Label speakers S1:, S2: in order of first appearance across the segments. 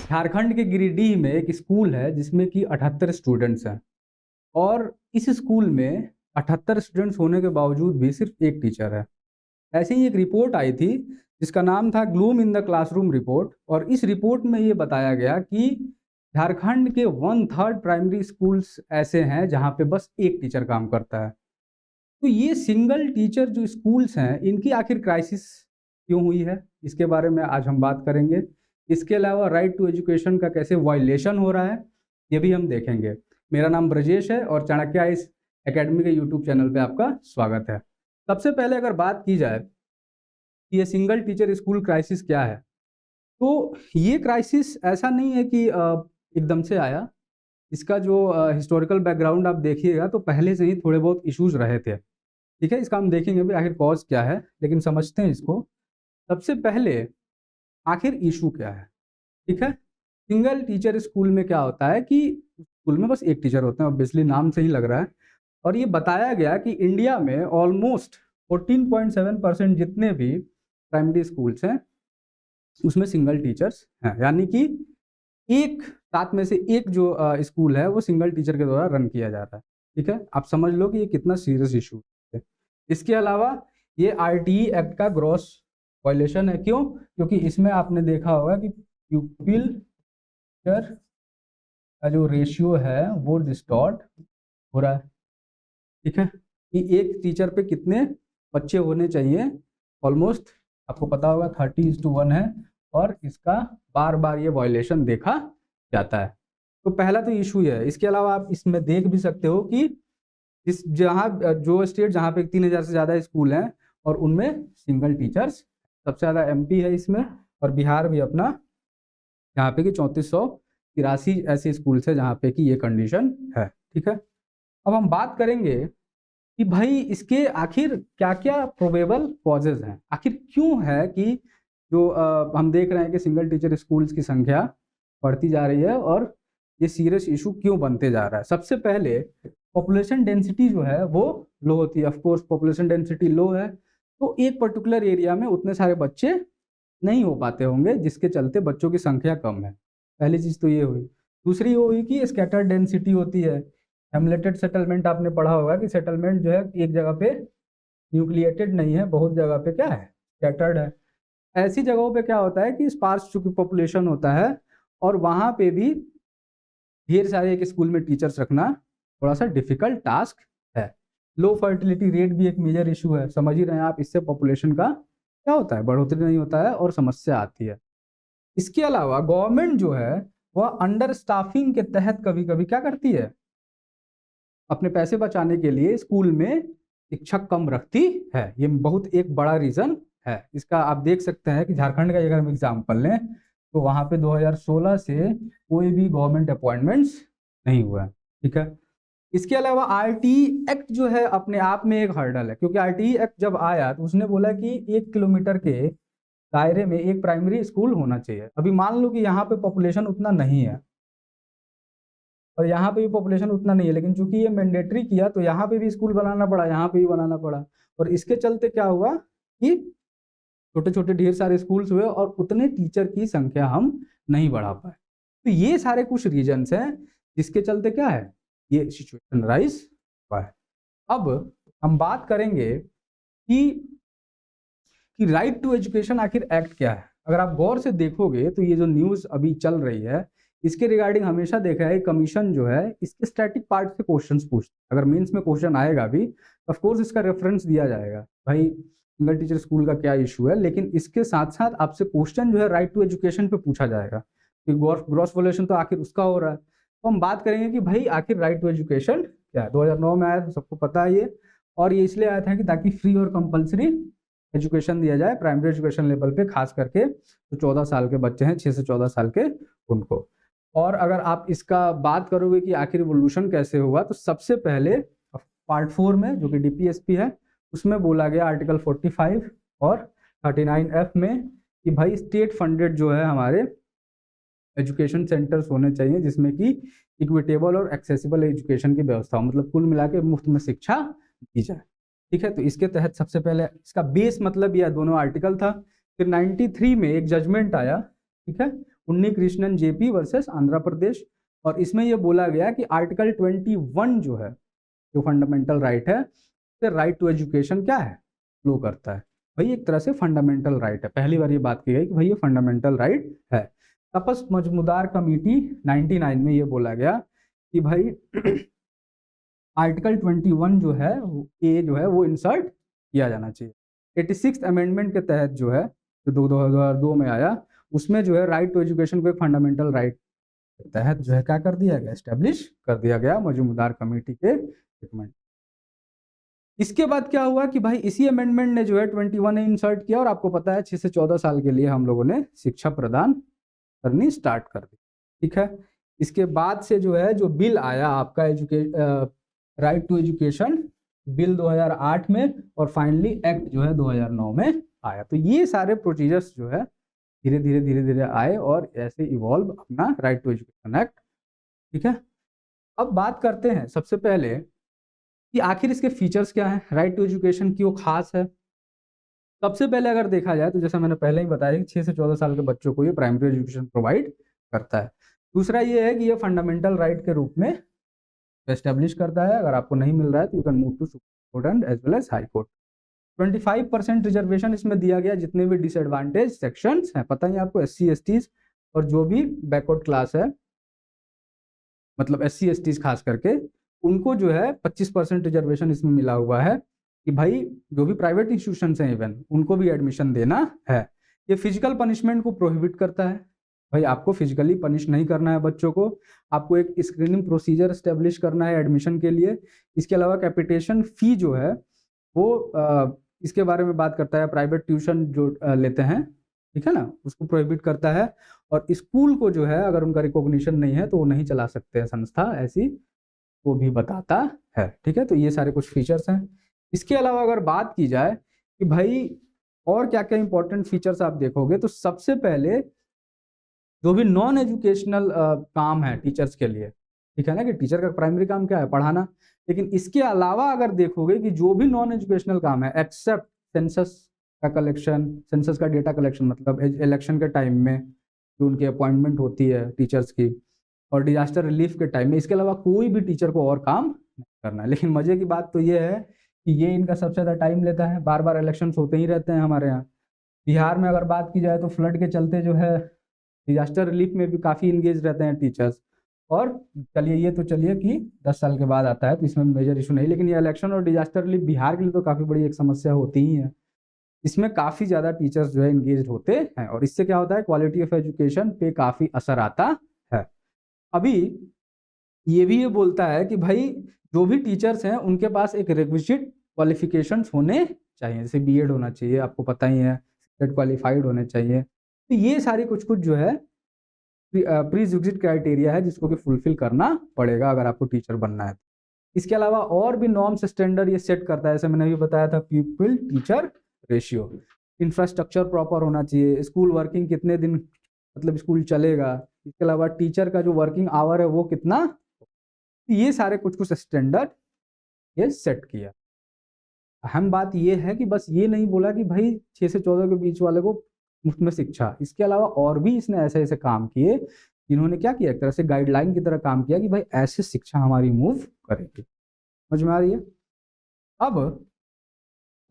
S1: झारखंड के गिरिडीह में एक स्कूल है जिसमें कि 78 स्टूडेंट्स हैं और इस स्कूल में 78 स्टूडेंट्स होने के बावजूद भी सिर्फ एक टीचर है। ऐसे ही एक रिपोर्ट आई थी जिसका नाम था gloom in the classroom report, और इस रिपोर्ट में ये बताया गया कि झारखंड के 1/3 प्राइमरी स्कूल्स ऐसे हैं जहाँ पे बस एक टीचर काम करता है। तो ये सिंगल टीचर जो स्कूल्स हैं इनकी आखिर क्राइसिस क्यों हुई है, इसके बारे में आज हम बात करेंगे। इसके अलावा राइट टू एजुकेशन का कैसे वायलेशन हो रहा है ये भी हम देखेंगे। मेरा नाम ब्रजेश है और चाणक्य इस एकेडमी के यूट्यूब चैनल पे आपका स्वागत है। सबसे पहले अगर बात की जाए कि ये सिंगल टीचर स्कूल क्राइसिस क्या है, तो ये क्राइसिस ऐसा नहीं है कि एकदम से आया। इसका जो हिस्टोरिकल बैकग्राउंड आप देखिएगा तो पहले से ही थोड़े बहुत इश्यूज रहे थे। ठीक है, इसका हम देखेंगे भी आखिर कॉज क्या है, लेकिन समझते हैं इसको। सबसे पहले आखिर इशू क्या है। ठीक है, सिंगल टीचर स्कूल में क्या होता है कि स्कूल में बस एक टीचर होते हैं, ऑब्वियसली नाम से ही लग रहा है। और ये बताया गया कि इंडिया में ऑलमोस्ट 14.7% जितने भी प्राइमरी स्कूल्स हैं उसमें सिंगल टीचर्स हैं, यानी कि एक 7 में से एक जो स्कूल है वो सिंगल टीचर के द्वारा रन किया जा रहा है। ठीक है, आप समझ लो कि ये कितना सीरियस इशू है। इसके अलावा ये आरटीई एक्ट का ग्रॉस वायलेशन है। क्यों? क्योंकि इसमें आपने देखा होगा कि प्यूपिल टीचर का जो रेशियो है वो डिस्टॉर्ट हो रहा है। ठीक है, कि एक टीचर पे कितने बच्चे होने चाहिए, ऑलमोस्ट आपको पता होगा 30:1 है, और इसका बार बार ये वायलेशन देखा जाता है। तो पहला तो इशू है। इसके अलावा आप इसमें देख भी सकते हो कि इस जहाँ जो स्टेट जहाँ पे 3000 से ज़्यादा स्कूल हैं और उनमें सिंगल टीचर्स सबसे ज़्यादा एमपी है इसमें, और बिहार भी अपना यहाँ पे कि 3483 ऐसे स्कूल है जहाँ पे कि ये कंडीशन है। ठीक है, अब हम बात करेंगे कि भाई इसके आखिर क्या क्या प्रोबेबल कॉजेज हैं, आखिर क्यों है कि जो हम देख रहे हैं कि सिंगल टीचर स्कूल्स की संख्या बढ़ती जा रही है और ये सीरियस इशू क्यों बनते जा रहा है। सबसे पहले पॉपुलेशन डेंसिटी जो है वो लो होती है। ऑफ कोर्स पॉपुलेशन डेंसिटी लो है तो एक पर्टिकुलर एरिया में उतने सारे बच्चे नहीं हो पाते होंगे, जिसके चलते बच्चों की संख्या कम है। पहली चीज़ तो ये हुई। दूसरी वो हुई कि स्कैटर्ड डेंसिटी होती है। हेमलेटेड सेटलमेंट आपने पढ़ा होगा कि सेटलमेंट जो है एक जगह पे न्यूक्लिएटेड नहीं है, बहुत जगह पे क्या है, स्कैटर्ड है। ऐसी जगहों पे क्या होता है कि स्पार्स चूंकि पॉपुलेशन होता है और वहाँ पे भी ढेर सारे एक स्कूल में टीचर्स रखना थोड़ा सा डिफिकल्ट टास्क है। लो फर्टिलिटी रेट भी एक मेजर इशू है, समझ ही रहे हैं आप। इससे पॉपुलेशन का क्या होता है, बढ़ोतरी नहीं होता है और समस्या आती है। इसके अलावा गवर्नमेंट जो है वह अंडर स्टाफिंग के तहत कभी कभी क्या करती है, अपने पैसे बचाने के लिए स्कूल में शिक्षक कम रखती है। ये बहुत एक बड़ा रीजन है। इसका आप देख सकते हैं कि झारखंड का अगर हम एग्जाम्पल लें तो वहाँ पे 2016 से कोई भी गवर्नमेंट अपॉइंटमेंट्स नहीं हुआ है। ठीक है, इसके अलावा आरटीई एक्ट जो है अपने आप में एक हर्डल है, क्योंकि आरटीई एक्ट जब आया तो उसने बोला कि 1 किलोमीटर के दायरे में एक प्राइमरी स्कूल होना चाहिए। अभी मान लो कि यहाँ पे पॉपुलेशन उतना नहीं है और यहाँ पे भी पॉपुलेशन उतना नहीं है, लेकिन चूंकि ये मैंडेटरी किया तो यहाँ पे भी स्कूल बनाना पड़ा, यहाँ पे भी बनाना पड़ा। और इसके चलते क्या हुआ कि छोटे छोटे ढेर सारे स्कूल्स हुए और उतने टीचर की संख्या हम नहीं बढ़ा पाए। तो ये सारे कुछ रीजन्स हैं जिसके चलते क्या है, ये सिचुएशन राइज हुआ है। अब हम बात करेंगे कि राइट टू एजुकेशन आखिर एक्ट क्या है। अगर आप गौर से देखोगे तो ये जो न्यूज़ अभी चल रही है इसके रिगार्डिंग हमेशा देखा है कमीशन जो है इसके स्टैटिक पार्ट से क्वेश्चंस पूछता है। अगर मेंस में क्वेश्चन आएगा भी ऑफ कोर्स इसका रेफरेंस दिया जाएगा, भाई सिंगल टीचर स्कूल का क्या इशू है, लेकिन इसके साथ साथ आपसे क्वेश्चन जो है राइट टू एजुकेशन पे पूछा जाएगा कि ग्रॉस वायलेशन तो आखिर उसका हो रहा है। तो हम बात करेंगे कि भाई आखिर राइट टू एजुकेशन क्या है। 2009 में आया था, सबको पता है ये, और ये इसलिए आया था कि ताकि फ्री और कंपलसरी एजुकेशन दिया जाए प्राइमरी एजुकेशन लेवल पे, खास करके जो 14 साल के बच्चे हैं, 6 से 14 साल के, उनको। और अगर आप इसका बात करोगे कि आखिर रिवोल्यूशन कैसे हुआ, तो सबसे पहले पार्ट 4 में जो कि डीपीएसपी है उसमें बोला गया आर्टिकल 45 और 39F में कि भाई स्टेट फंडेड जो है हमारे एजुकेशन सेंटर्स होने चाहिए जिसमें कि इक्विटेबल और एक्सेसिबल एजुकेशन की व्यवस्था हो, मतलब कुल मिला के मुफ्त में शिक्षा दी जाए। ठीक है, तो इसके तहत सबसे पहले इसका बेस मतलब यह दोनों आर्टिकल था। फिर 93 में एक जजमेंट आया, ठीक है, उन्नी कृष्णन जेपी वर्सेस आंध्र प्रदेश। और इसमें ये बोला गया कि आर्टिकल 21 जो है, जो फंडामेंटल राइट है, तो राइट टू एजुकेशन क्या है, फ्लो करता है। भाई एक तरह से फंडामेंटल राइट है। पहली बार ये बात की गई कि भाई ये फंडामेंटल राइट है। तपस मजमूदार कमेटी 99 में ये बोला गया कि भाई आर्टिकल 21 जो है ए जो है वो इंसर्ट किया जाना चाहिए। 86 अमेंडमेंट के तहत जो है, जो 2002 में आया, उसमें जो है राइट टू एजुकेशन को एक फंडामेंटल राइट के तहत जो है क्या कर दिया गया, एस्टेब्लिश कर दिया गया मजमूदार कमेटी के रिकमेंड। इसके बाद क्या हुआ कि भाई इसी अमेंडमेंट ने जो है 21 ने इंसर्ट किया, और आपको पता है 6 से 14 साल के लिए हम लोगों ने शिक्षा प्रदान करनी स्टार्ट कर दी। ठीक है, इसके बाद से जो है जो बिल आया आपका राइट टू एजुकेशन बिल 2008 में, और फाइनली एक्ट जो है 2009 में आया। तो ये सारे प्रोसीजर्स जो है धीरे धीरे आए और ऐसे इवॉल्व अपना राइट टू एजुकेशन एक्ट। ठीक है, अब बात करते हैं सबसे पहले कि आखिर इसके फीचर्स क्या हैं, राइट टू एजुकेशन क्यों खास है। सबसे पहले अगर देखा जाए तो जैसा मैंने पहले ही बताया कि 6 से 14 साल के बच्चों को ये प्राइमरी एजुकेशन प्रोवाइड करता है। दूसरा ये है कि ये फंडामेंटल राइट के रूप में एस्टेब्लिश करता है। अगर आपको नहीं मिल रहा है तो you can move to supreme court and as well as high court. 25% reservation इसमें दिया गया जितने भी डिसएडवांटेज सेक्शंस हैं, पता ही आपको, SC STs और जो भी बैकवर्ड क्लास है, मतलब SC STs खास करके, उनको जो है 25% रिजर्वेशन इसमें मिला हुआ है कि भाई जो भी प्राइवेट इंस्टीट्यूशंस हैं इवन उनको भी एडमिशन देना है। ये फिजिकल पनिशमेंट को प्रोहिबिट करता है। भाई आपको फिजिकली पनिश नहीं करना है बच्चों को, आपको एक स्क्रीनिंग प्रोसीजर एस्टेब्लिश करना है एडमिशन के लिए। इसके अलावा कैपिटेशन फी जो है वो इसके बारे में बात करता है, प्राइवेट ट्यूशन जो लेते हैं, ठीक है ना, उसको प्रोहिबिट करता है। और स्कूल को जो है अगर उनका रिकॉग्निशन नहीं है तो वो नहीं चला सकते हैं संस्था ऐसी, वो भी बताता है। ठीक है, तो ये सारे कुछ फीचर्स हैं। इसके अलावा अगर बात की जाए कि भाई और क्या क्या इंपॉर्टेंट फीचर्स आप देखोगे, तो सबसे पहले जो भी नॉन एजुकेशनल काम है टीचर्स के लिए, ठीक है ना, कि टीचर का प्राइमरी काम क्या है, पढ़ाना। लेकिन इसके अलावा अगर देखोगे कि जो भी नॉन एजुकेशनल काम है एक्सेप्ट सेंसस का कलेक्शन, सेंसस का डेटा कलेक्शन, मतलब इलेक्शन के टाइम में जो उनकी अपॉइंटमेंट होती है टीचर्स की, और डिजास्टर रिलीफ के टाइम में, इसके अलावा कोई भी टीचर को और काम नहीं करना है। लेकिन मजे की बात तो ये है कि ये इनका सबसे ज़्यादा टाइम लेता है, बार बार इलेक्शन होते ही रहते हैं हमारे यहाँ। बिहार में अगर बात की जाए तो फ्लड के चलते जो है डिजास्टर रिलीफ में भी काफ़ी इंगेज रहते हैं टीचर्स। और चलिए ये तो चलिए कि 10 साल के बाद आता है तो इसमें मेजर इशू नहीं, लेकिन ये इलेक्शन और डिजास्टर रिलीफ बिहार के लिए तो काफ़ी बड़ी एक समस्या होती ही है। इसमें काफ़ी ज़्यादा टीचर्स जो है इंगेज होते हैं, और इससे क्या होता है, क्वालिटी ऑफ एजुकेशन पे काफ़ी असर आता है। अभी ये भी ये बोलता है कि भाई जो भी टीचर्स हैं उनके पास एक रिक्विजिट क्वालिफिकेशंस होने चाहिए, जैसे BEd होना चाहिए, आपको पता ही है, सेट क्वालिफाइड होने चाहिए। तो ये सारी कुछ कुछ जो है प्रीरिक्विजिट क्राइटेरिया है जिसको कि फुलफिल करना पड़ेगा अगर आपको टीचर बनना है। इसके अलावा और भी नॉर्म्स स्टैंडर्ड ये सेट करता है, जैसे मैंने अभी बताया था people teacher ratio, infrastructure proper होना चाहिए, स्कूल वर्किंग कितने दिन मतलब स्कूल चलेगा, इसके अलावा टीचर का जो वर्किंग आवर है वो कितना, ये सारे कुछ कुछ स्टैंडर्ड ये सेट किया। अहम बात ये है कि बस ये नहीं बोला कि भाई 6 से 14 के बीच वाले को मुफ्त में शिक्षा, इसके अलावा और भी इसने ऐसे ऐसे काम किए जिन्होंने क्या किया, एक तरह से गाइडलाइन की तरह काम किया कि भाई ऐसे शिक्षा हमारी मूव करेगी। समझ में आ रही है। अब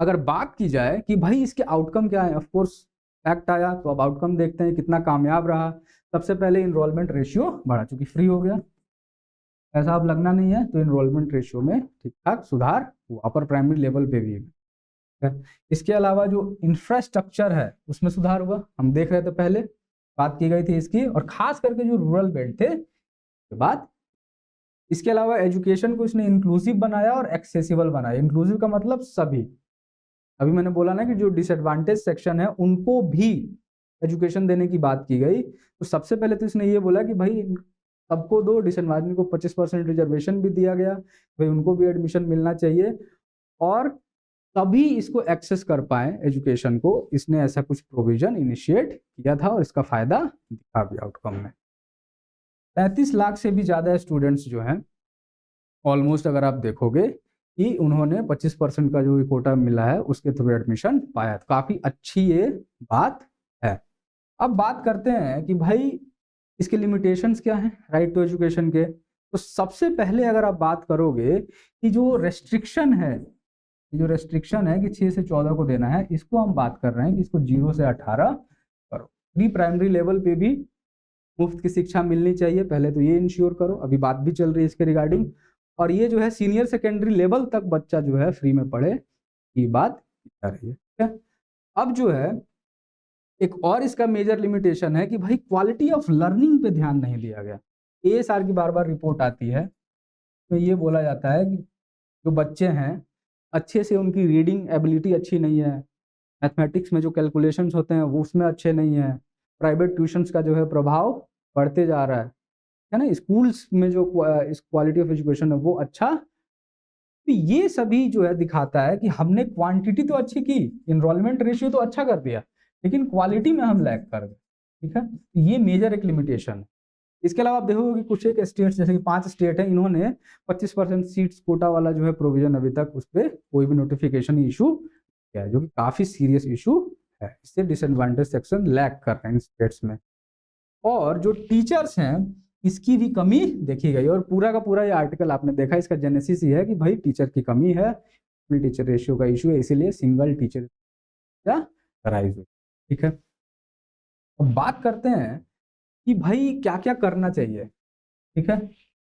S1: अगर बात की जाए कि भाई इसके आउटकम क्या है, ऑफ कोर्स फैक्ट आया तो अब आउटकम देखते हैं कितना कामयाब रहा। सबसे पहले इनरोलमेंट रेशियो बढ़ा, चूंकि फ्री हो गया, पैसा अब लगना नहीं है, तो इनरोलमेंट रेशियो में ठीक ठाक सुधार हुआ, अपर प्राइमरी लेवल पे भी। इसके अलावा जो इंफ्रास्ट्रक्चर है उसमें सुधार हुआ, हम देख रहे थे पहले बात की गई थी इसकी, और खास करके जो रूरल बेल्ट थे के बाद। इसके अलावा एजुकेशन को इसने इंक्लूसिव बनाया और एक्सेसिबल बनाया। इंक्लूसिव का मतलब सभी, अभी मैंने बोला ना कि जो डिसएडवांटेज सेक्शन है उनको भी एजुकेशन देने की बात की गई, तो सबसे पहले तो इसने ये बोला कि भाई सबको दो, डिसएडवांटेज को 25% रिजर्वेशन भी दिया गया, भाई उनको भी एडमिशन मिलना चाहिए, और तभी इसको एक्सेस कर पाए एजुकेशन को, इसने ऐसा कुछ प्रोविजन इनिशिएट किया था और इसका फायदा दिखा भी आउटकम में। 35 लाख से भी ज़्यादा स्टूडेंट्स जो हैं ऑलमोस्ट, अगर आप देखोगे कि उन्होंने 25% का जो कोटा मिला है उसके थ्रू एडमिशन पाया, तो काफ़ी अच्छी ये बात है। अब बात करते हैं कि भाई इसके लिमिटेशंस क्या हैं राइट टू एजुकेशन के। तो सबसे पहले अगर आप बात करोगे कि जो रेस्ट्रिक्शन है कि 6 से 14 को देना है, इसको हम बात कर रहे हैं कि इसको 0 से 18 करो। प्री प्राइमरी लेवल पे भी मुफ्त की शिक्षा मिलनी चाहिए, पहले तो ये इंश्योर करो, अभी बात भी चल रही है इसके रिगार्डिंग। और ये जो है सीनियर सेकेंडरी लेवल तक बच्चा जो है फ्री में पढ़े, ये बात जा रही है, ठीक है। अब जो है एक और इसका मेजर लिमिटेशन है कि भाई क्वालिटी ऑफ लर्निंग पे ध्यान नहीं दिया गया। एएसआर की बार बार रिपोर्ट आती है, तो ये बोला जाता है कि जो बच्चे हैं अच्छे से उनकी रीडिंग एबिलिटी अच्छी नहीं है, मैथमेटिक्स में जो कैलकुलेशंस होते हैं वो उसमें अच्छे नहीं है, प्राइवेट ट्यूशन्स का जो है प्रभाव बढ़ते जा रहा है ना, स्कूल्स में जो इस क्वालिटी ऑफ एजुकेशन है वो अच्छा। तो ये सभी जो है दिखाता है कि हमने क्वांटिटी तो अच्छी की, इनरोलमेंट रेशियो तो अच्छा कर दिया, लेकिन क्वालिटी में हम लैग कर गए, ठीक है। तो ये मेजर एक लिमिटेशन है। इसके अलावा आप देखोगे कि कुछ एक स्टेट्स जैसे कि 5 स्टेट है, इन्होंने 25% सीट्स कोटा वाला जो है प्रोविजन अभी तक उस पर कोई भी नोटिफिकेशन इशू किया है, जो कि काफी सीरियस इशू है। इससे डिसएडवांटेज सेक्शन लैग कर रहे हैं इन स्टेट्स में। और जो टीचर्स हैं इसकी भी कमी देखी गई, और पूरा का पूरा ये आर्टिकल आपने देखा, इसका जेनेसिस ये है कि भाई टीचर की कमी है, टीचर रेशियो का इशू है, इसीलिए सिंगल टीचर राइज हुई, ठीक है। अब बात करते हैं कि भाई क्या क्या करना चाहिए, ठीक है।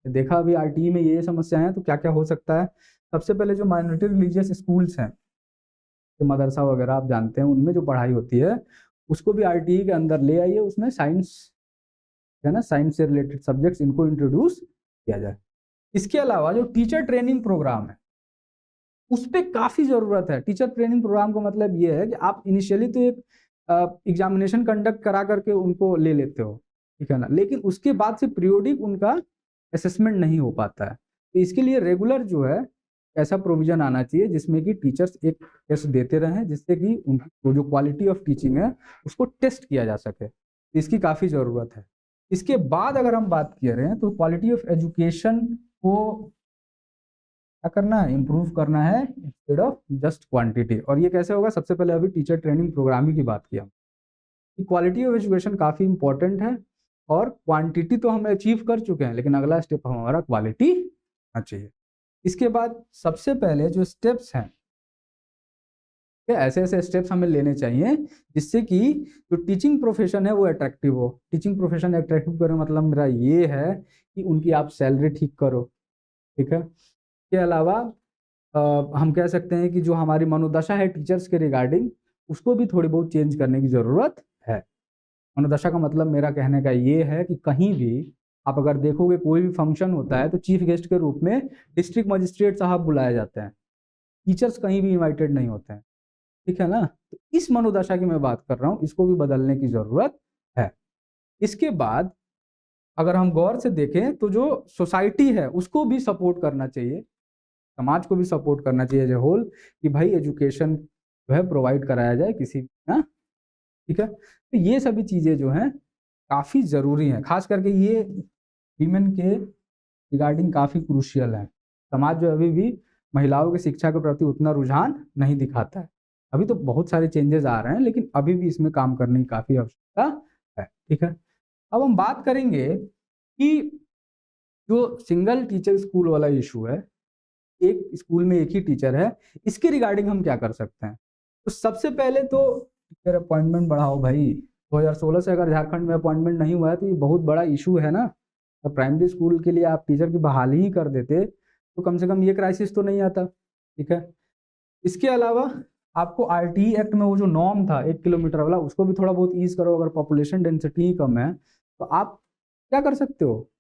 S1: देखा अभी आरटीई में ये समस्या है, तो क्या क्या हो सकता है। सबसे पहले जो माइनॉरिटी रिलीजियस स्कूल्स हैं, तो मदरसा वगैरह आप जानते हैं, उनमें जो पढ़ाई होती है उसको भी आरटीई के अंदर ले आइए, उसमें साइंस है ना, साइंस से रिलेटेड सब्जेक्ट्स इनको इंट्रोड्यूस किया जाए। इसके अलावा जो टीचर ट्रेनिंग प्रोग्राम है उस पर काफी जरूरत है। टीचर ट्रेनिंग प्रोग्राम का मतलब ये है कि आप इनिशियली तो एक एग्जामिनेशन कंडक्ट करा करके उनको ले लेते हो, ठीक है ना, लेकिन उसके बाद से पीरियोडिक उनका असेसमेंट नहीं हो पाता है। तो इसके लिए रेगुलर जो है ऐसा प्रोविजन आना चाहिए जिसमें कि टीचर्स एक टेस्ट देते रहें, जिससे कि उनकी जो क्वालिटी ऑफ टीचिंग है उसको टेस्ट किया जा सके। इसकी काफ़ी ज़रूरत है। इसके बाद अगर हम बात कर रहे हैं तो क्वालिटी ऑफ एजुकेशन को क्या करना है, इम्प्रूव करना है इंस्टेड ऑफ जस्ट क्वांटिटी। और ये कैसे होगा, सबसे पहले अभी टीचर ट्रेनिंग प्रोग्राम की बात किया कि क्वालिटी ऑफ एजुकेशन काफ़ी इंपॉर्टेंट है, और क्वांटिटी तो हम अचीव कर चुके हैं, लेकिन अगला स्टेप हमारा क्वालिटी आना चाहिए। इसके बाद सबसे पहले जो स्टेप्स हैं, ऐसे ऐसे स्टेप्स हमें लेने चाहिए जिससे कि जो टीचिंग प्रोफेशन है वो अट्रैक्टिव हो। टीचिंग प्रोफेशन अट्रैक्टिव करो मतलब मेरा ये है कि उनकी आप सैलरी ठीक करो, ठीक है। इसके अलावा हम कह सकते हैं कि जो हमारी मनोदशा है टीचर्स के रिगार्डिंग, उसको भी थोड़ी बहुत चेंज करने की ज़रूरत है। मनोदशा का मतलब मेरा कहने का ये है कि कहीं भी आप अगर देखोगे कोई भी फंक्शन होता है तो चीफ गेस्ट के रूप में डिस्ट्रिक्ट मजिस्ट्रेट साहब बुलाए जाते हैं, टीचर्स कहीं भी इनवाइटेड नहीं होते हैं, ठीक है ना। तो इस मनोदशा की मैं बात कर रहा हूँ, इसको भी बदलने की जरूरत है। इसके बाद अगर हम गौर से देखें तो जो सोसाइटी है उसको भी सपोर्ट करना चाहिए, समाज को भी सपोर्ट करना चाहिए एज ए होल, कि भाई एजुकेशन जो है प्रोवाइड कराया जाए किसी ना, ठीक है। तो ये सभी चीज़ें जो हैं काफ़ी ज़रूरी हैं, खास करके ये वीमेन के रिगार्डिंग काफ़ी क्रूशियल है। समाज जो अभी भी महिलाओं की शिक्षा के प्रति उतना रुझान नहीं दिखाता है। अभी तो बहुत सारे चेंजेस आ रहे हैं, लेकिन अभी भी इसमें काम करने की काफ़ी आवश्यकता है, ठीक है। अब हम बात करेंगे कि जो सिंगल टीचर स्कूल वाला इशू है, एक स्कूल में एक ही टीचर है, इसके रिगार्डिंग हम क्या कर सकते हैं। तो सबसे पहले तो टीचर अपॉइंटमेंट बढ़ाओ भाई। 2016 से अगर झारखंड में अपॉइंटमेंट नहीं हुआ है तो ये बहुत बड़ा इशू है ना। तो प्राइमरी स्कूल के लिए आप टीचर की बहाली ही कर देते तो कम से कम ये क्राइसिस तो नहीं आता, ठीक है। इसके अलावा आपको आरटीई एक्ट में वो जो नॉर्म था 1 किलोमीटर वाला, उसको भी थोड़ा बहुत ईज करो। अगर पॉपुलेशन डेंसिटी ही कम है तो आप क्या कर सकते हो,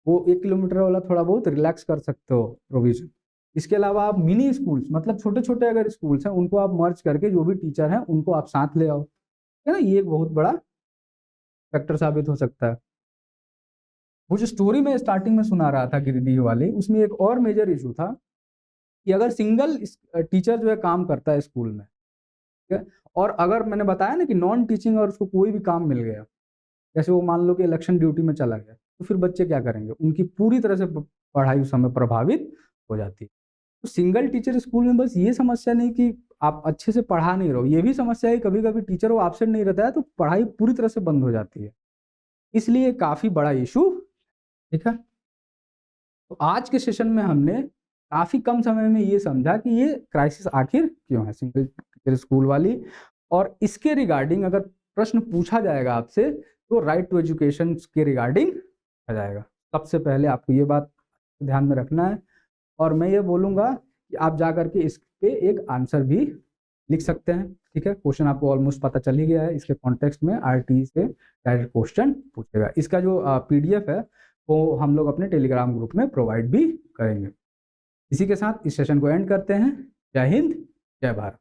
S1: वो 1 किलोमीटर वाला थोड़ा बहुत रिलैक्स कर सकते हो प्रोविजन। इसके अलावा आप मिनी स्कूल्स, मतलब छोटे छोटे अगर स्कूल्स हैं उनको आप मर्ज करके जो भी टीचर हैं उनको आप साथ ले आओ, है ना। ये एक बहुत बड़ा फैक्टर साबित हो सकता है। वो जो स्टोरी में स्टार्टिंग में सुना रहा था गिरिडीह वाली, उसमें एक और मेजर इशू था कि अगर सिंगल टीचर जो है काम करता है स्कूल में, ठीक है, और अगर मैंने बताया ना कि नॉन टीचिंग और उसको कोई भी काम मिल गया, जैसे वो मान लो कि इलेक्शन ड्यूटी में चला गया, तो फिर बच्चे क्या करेंगे, उनकी पूरी तरह से पढ़ाई उस समय प्रभावित हो जाती है। तो सिंगल टीचर स्कूल में बस ये समस्या नहीं कि आप अच्छे से पढ़ा नहीं रहो। ये भी समस्या है, कभी कभी टीचर वो एब्सेंट नहीं रहता है तो पढ़ाई पूरी तरह से बंद हो जाती है, इसलिए काफ़ी बड़ा इशू। ठीक है, तो आज के सेशन में हमने काफ़ी कम समय में ये समझा कि ये क्राइसिस आखिर क्यों है, सिंगल टीचर स्कूल वाली, और इसके रिगार्डिंग अगर प्रश्न पूछा जाएगा आपसे तो राइट टू एजुकेशन के रिगार्डिंग आ जाएगा। सबसे पहले आपको ये बात ध्यान में रखना है, और मैं ये बोलूँगा कि आप जा करके इस पे एक आंसर भी लिख सकते हैं। ठीक है, क्वेश्चन आपको ऑलमोस्ट पता चल ही गया है, इसके कॉन्टेक्स्ट में आरटी से डायरेक्ट क्वेश्चन पूछेगा। इसका जो पीडीएफ है वो हम लोग अपने टेलीग्राम ग्रुप में प्रोवाइड भी करेंगे। इसी के साथ इस सेशन को एंड करते हैं। जय हिंद, जय भारत।